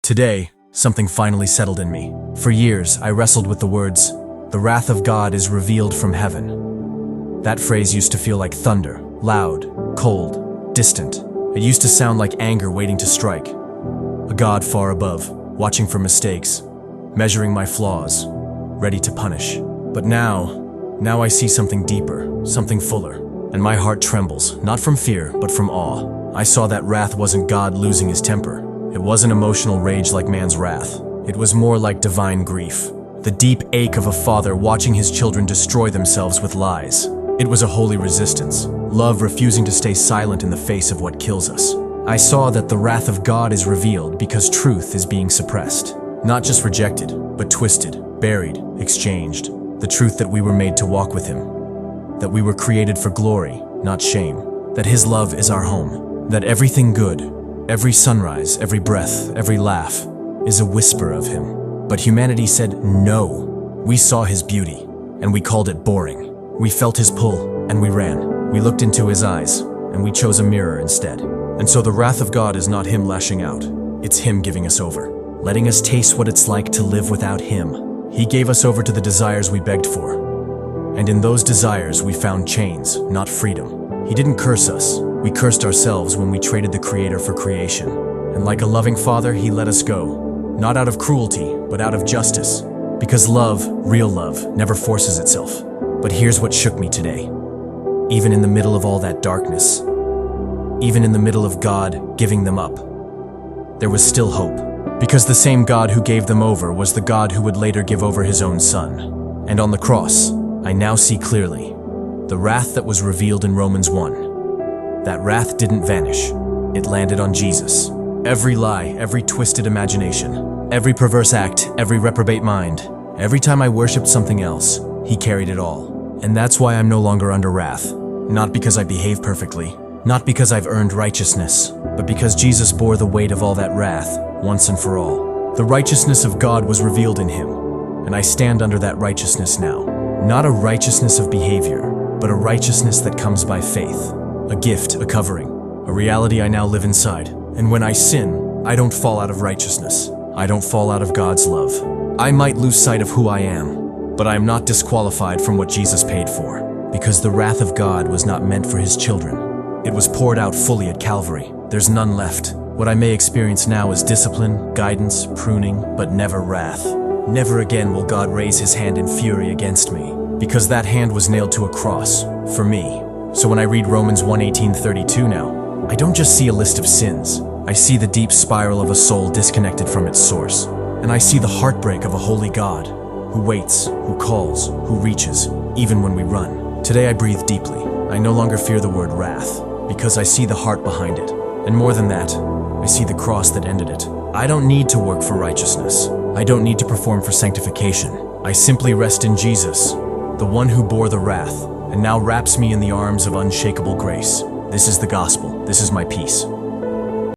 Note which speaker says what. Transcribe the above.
Speaker 1: Today, something finally settled in me. For years, I wrestled with the words, "The wrath of God is revealed from heaven." That phrase used to feel like thunder, loud, cold, distant. It used to sound like anger waiting to strike. A God far above, watching for mistakes, measuring my flaws, ready to punish. But now I see something deeper, something fuller, and my heart trembles, not from fear, but from awe. I saw that wrath wasn't God losing his temper. It wasn't emotional rage like man's wrath. It was more like divine grief, the deep ache of a father watching his children destroy themselves with lies. It was a holy resistance, love refusing to stay silent in the face of what kills us. I saw that the wrath of God is revealed because truth is being suppressed. Not just rejected, but twisted, buried, exchanged. The truth that we were made to walk with him. That we were created for glory, not shame. That his love is our home. That everything good, every sunrise, every breath, every laugh, is a whisper of him. But humanity said no. We saw his beauty, and we called it boring. We felt his pull, and we ran. We looked into his eyes, and we chose a mirror instead. And so the wrath of God is not him lashing out. It's him giving us over, letting us taste what it's like to live without him. He gave us over to the desires we begged for. And in those desires, we found chains, not freedom. He didn't curse us. We cursed ourselves when we traded the Creator for creation. And like a loving father, he let us go. Not out of cruelty, but out of justice. Because love, real love, never forces itself. But here's what shook me today. Even in the middle of all that darkness, even in the middle of God giving them up, there was still hope. Because the same God who gave them over was the God who would later give over his own son. And on the cross, I now see clearly the wrath that was revealed in Romans 1. That wrath didn't vanish. It landed on Jesus. Every lie, every twisted imagination, every perverse act, every reprobate mind, every time I worshipped something else, he carried it all. And that's why I'm no longer under wrath. Not because I behave perfectly, not because I've earned righteousness, but because Jesus bore the weight of all that wrath, once and for all. The righteousness of God was revealed in him, and I stand under that righteousness now. Not a righteousness of behavior, but a righteousness that comes by faith. A gift, a covering, a reality I now live inside. And when I sin, I don't fall out of righteousness. I don't fall out of God's love. I might lose sight of who I am, but I am not disqualified from what Jesus paid for, because the wrath of God was not meant for his children. It was poured out fully at Calvary. There's none left. What I may experience now is discipline, guidance, pruning, but never wrath. Never again will God raise his hand in fury against me, because that hand was nailed to a cross, for me. So when I read Romans 1:18-32 now, I don't just see a list of sins. I see the deep spiral of a soul disconnected from its source. And I see the heartbreak of a holy God, who waits, who calls, who reaches, even when we run. Today I breathe deeply. I no longer fear the word wrath, because I see the heart behind it. And more than that, I see the cross that ended it. I don't need to work for righteousness. I don't need to perform for sanctification. I simply rest in Jesus, the one who bore the wrath, and now wraps me in the arms of unshakable grace. This is the gospel. This is my peace.